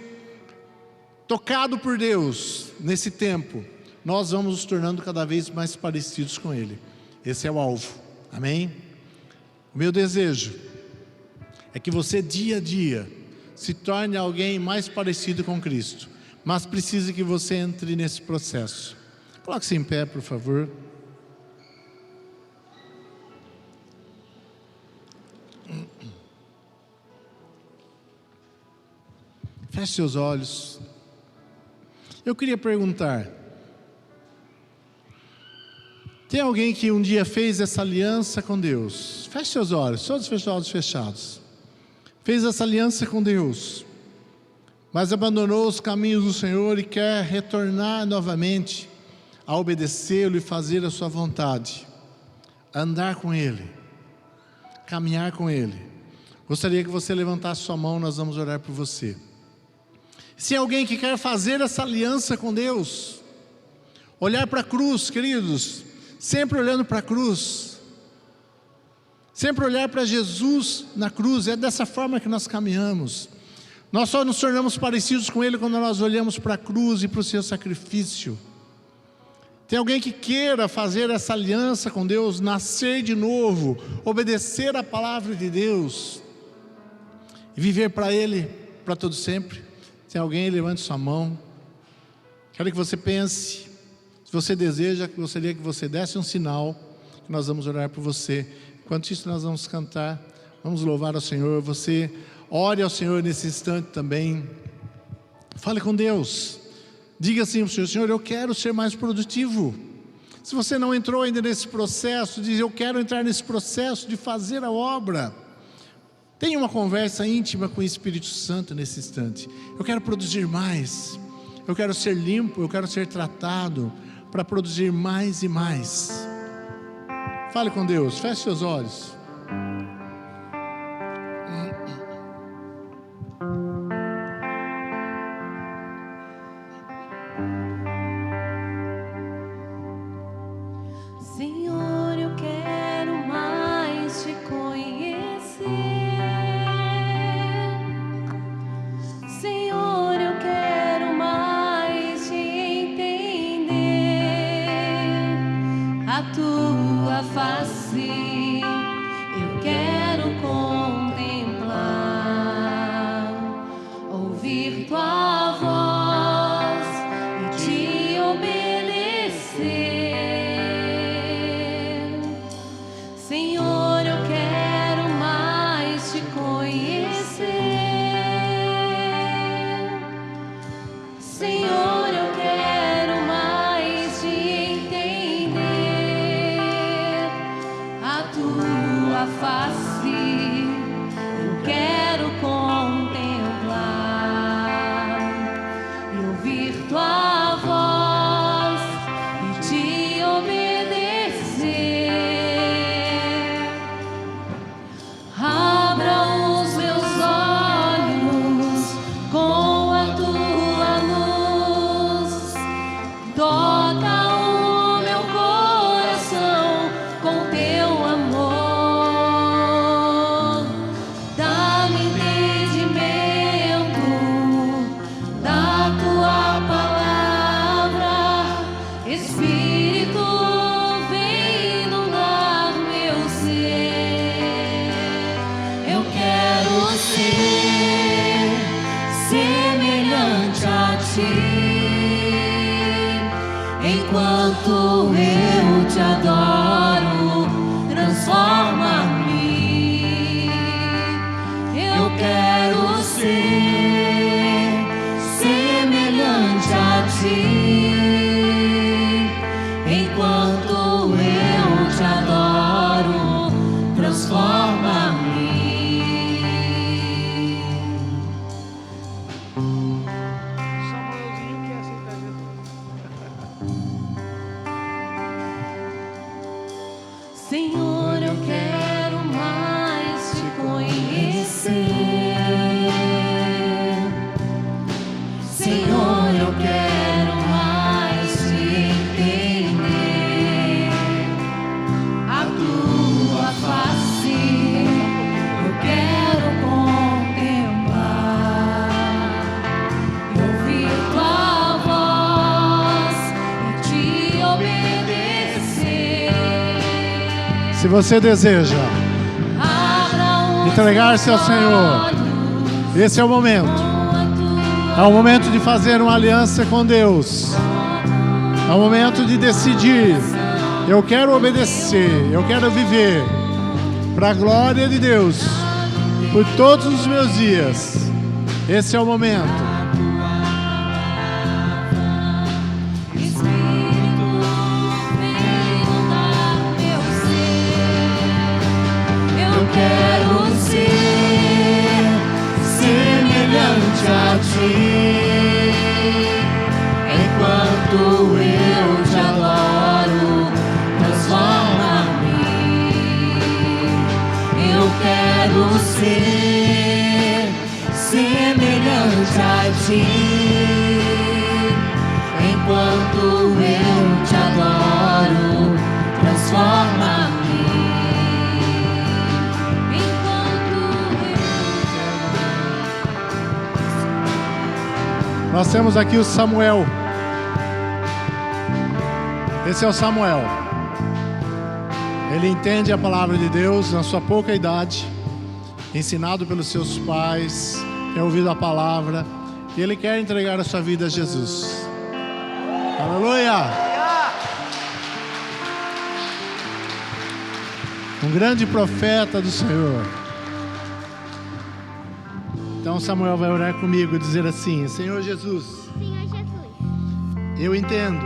tocado por Deus nesse tempo, nós vamos nos tornando cada vez mais parecidos com Ele. Esse é o alvo, amém? O meu desejo é que você dia a dia se torne alguém mais parecido com Cristo, mas precisa que você entre nesse processo. Coloque-se em pé, por favor. Feche seus olhos. Eu queria perguntar: tem alguém que um dia fez essa aliança com Deus? Feche seus olhos, todos os olhos fechados. Fez essa aliança com Deus, mas abandonou os caminhos do Senhor e quer retornar novamente a obedecê-lo e fazer a sua vontade, andar com Ele, caminhar com Ele. Gostaria que você levantasse sua mão, nós vamos orar por você. Se é alguém que quer fazer essa aliança com Deus, olhar para a cruz, queridos, sempre olhando para a cruz, sempre olhar para Jesus na cruz, é dessa forma que nós caminhamos. Nós só nos tornamos parecidos com Ele quando nós olhamos para a cruz e para o seu sacrifício. Tem alguém que queira fazer essa aliança com Deus, nascer de novo, obedecer a palavra de Deus e viver para Ele, para todo sempre? Tem alguém? Levante sua mão. Quero que você pense. Se você deseja, gostaria que você desse um sinal, que nós vamos orar por você. Enquanto isso, nós vamos cantar, vamos louvar ao Senhor. Você ore ao Senhor nesse instante também. Fale com Deus. Diga assim para o Senhor: Senhor, eu quero ser mais produtivo. Se você não entrou ainda nesse processo, diz: eu quero entrar nesse processo de fazer a obra. Tenha uma conversa íntima com o Espírito Santo nesse instante. Eu quero produzir mais. Eu quero ser limpo, eu quero ser tratado para produzir mais e mais. Fale com Deus, feche seus olhos. Senhor, eu quero mais te conhecer. Senhor, eu quero mais te entender. A tua face eu quero contemplar, ouvir tua voz e te obedecer. Senhor, eu quero mais te conhecer. Senhor, eu quero mais te entender. A tua face eu quero contemplar e ouvir tua voz e te obedecer. Abra os meus olhos com a tua luz, toca o meu coração com teu amor, dá-me entendimento da tua palavra. Espírito, vem inundar meu ser. Eu quero ser semelhante a ti. Enquanto eu te adoro, transforma-me. Eu quero ser semelhante a ti. Enquanto eu te adoro, transforma-me. Samuelzinho quer aceitar Jesus. Senhor, eu quero mais te conhecer. Senhor, eu quero mais te entender. A tua face eu quero contemplar e ouvir tua voz e te Se você deseja entregar-se ao Senhor, esse é o momento. É o momento de fazer uma aliança com Deus. É o momento de decidir. Eu quero obedecer, eu quero viver para a glória de Deus por todos os meus dias. Esse é o momento. Quero ser semelhante a ti, enquanto eu te adoro, transforma-me. Eu quero ser semelhante a ti, enquanto eu te adoro, transforma-me. Nós temos aqui o Samuel. Esse é o Samuel. Ele entende a palavra de Deus na sua pouca idade, ensinado pelos seus pais, tem ouvido a palavra, e ele quer entregar a sua vida a Jesus. Aleluia! Um grande profeta do Senhor. Então Samuel vai orar comigo e dizer assim: Senhor Jesus, Senhor Jesus, eu entendo eu entendo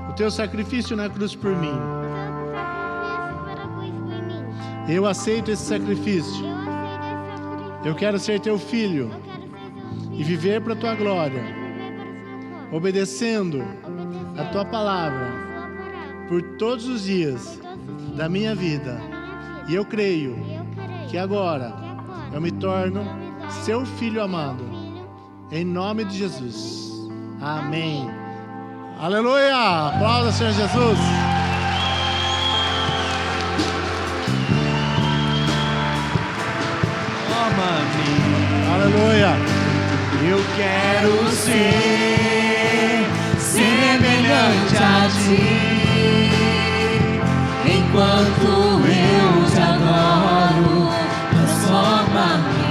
o teu sacrifício na cruz por mim. o teu sacrifício para a cruz por mim. Eu aceito esse sacrifício. Eu aceito esse sacrifício. Eu quero ser teu filho Eu quero ser teu filho e viver para a tua glória, e viver para a sua glória, obedecendo obedecendo a tua palavra a sua palavra por todos os dias por todos os dias da minha vida. da minha vida. E eu creio E eu creio que agora que agora eu me torno eu me torno seu filho amado. filho. Em nome de Jesus. Amém. Aleluia! Aplauda, Senhor Jesus. Toma-me, Aleluia. eu quero ser semelhante a ti, enquanto eu te adoro, transforma-me.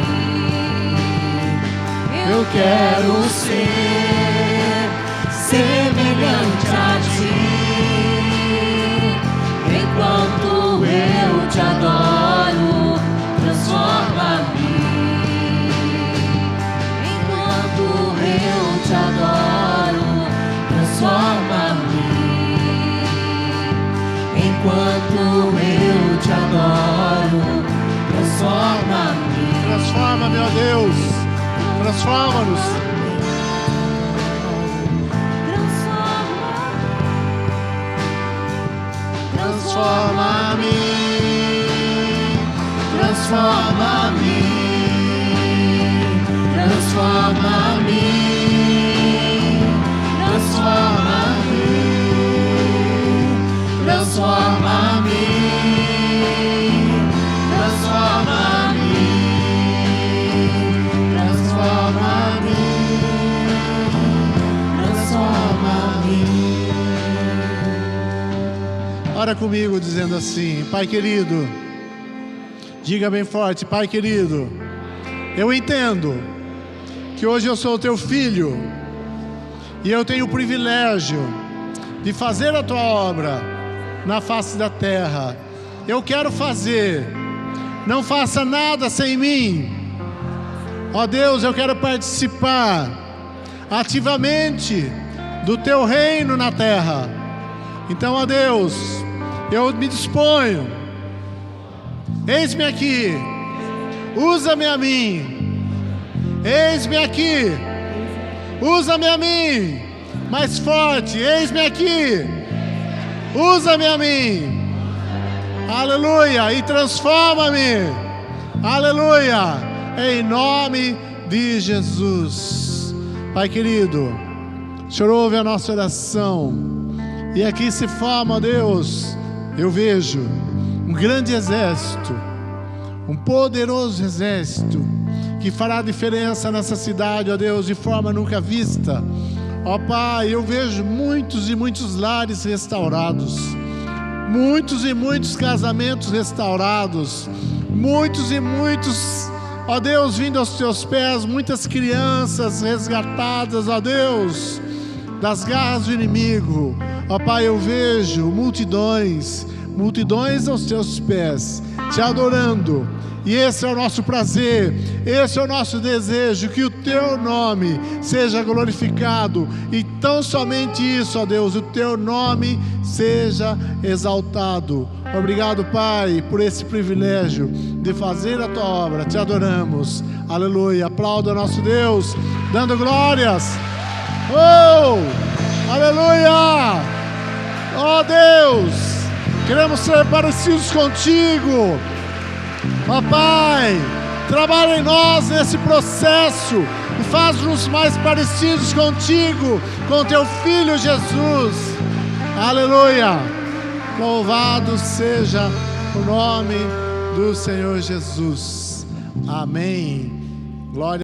Eu quero ser semelhante a ti, enquanto eu te adoro, transforma-me. Enquanto eu te adoro, transforma-me. Enquanto eu te adoro, transforma-me. Transforma-me, ó Deus. Transforma-nos. Transforma-me. Transforma-me. Transforma-me. Transforma-me. Transforma-me. Transforma-me. Transforma-me. Transforma-me. Ora comigo dizendo assim: Pai querido, diga bem forte: Pai querido, eu entendo que hoje eu sou teu filho e eu tenho o privilégio de fazer a tua obra na face da terra. Eu quero fazer, não faça nada sem mim. Ó Deus, eu quero participar ativamente do teu reino na terra. Então, ó Deus, eu me disponho. Eis-me aqui, usa-me a mim. Eis-me aqui, usa-me a mim. Mais forte, eis-me aqui, usa-me a mim. Aleluia, e transforma-me. Aleluia, em nome de Jesus. Pai querido, o Senhor ouve a nossa oração. E aqui se forma, ó Deus, eu vejo um grande exército, um poderoso exército, que fará diferença nessa cidade, ó Deus, de forma nunca vista. Ó Pai, eu vejo muitos e muitos lares restaurados, muitos e muitos casamentos restaurados, muitos e muitos, ó Deus, vindo aos teus pés, muitas crianças resgatadas, ó Deus, das garras do inimigo. Ó Pai, eu vejo multidões aos teus pés, te adorando. E esse é o nosso prazer, esse é o nosso desejo, que o teu nome seja glorificado, e tão somente isso, ó Deus, o teu nome seja exaltado. Obrigado, Pai, por esse privilégio de fazer a tua obra. Te adoramos, aleluia. Aplauda nosso Deus, dando glórias. Oh, aleluia. Oh Deus, queremos ser parecidos contigo. Ó Pai, trabalha em nós nesse processo e faz-nos mais parecidos contigo, com teu Filho Jesus. Aleluia. Louvado seja o nome do Senhor Jesus. Amém. Glória.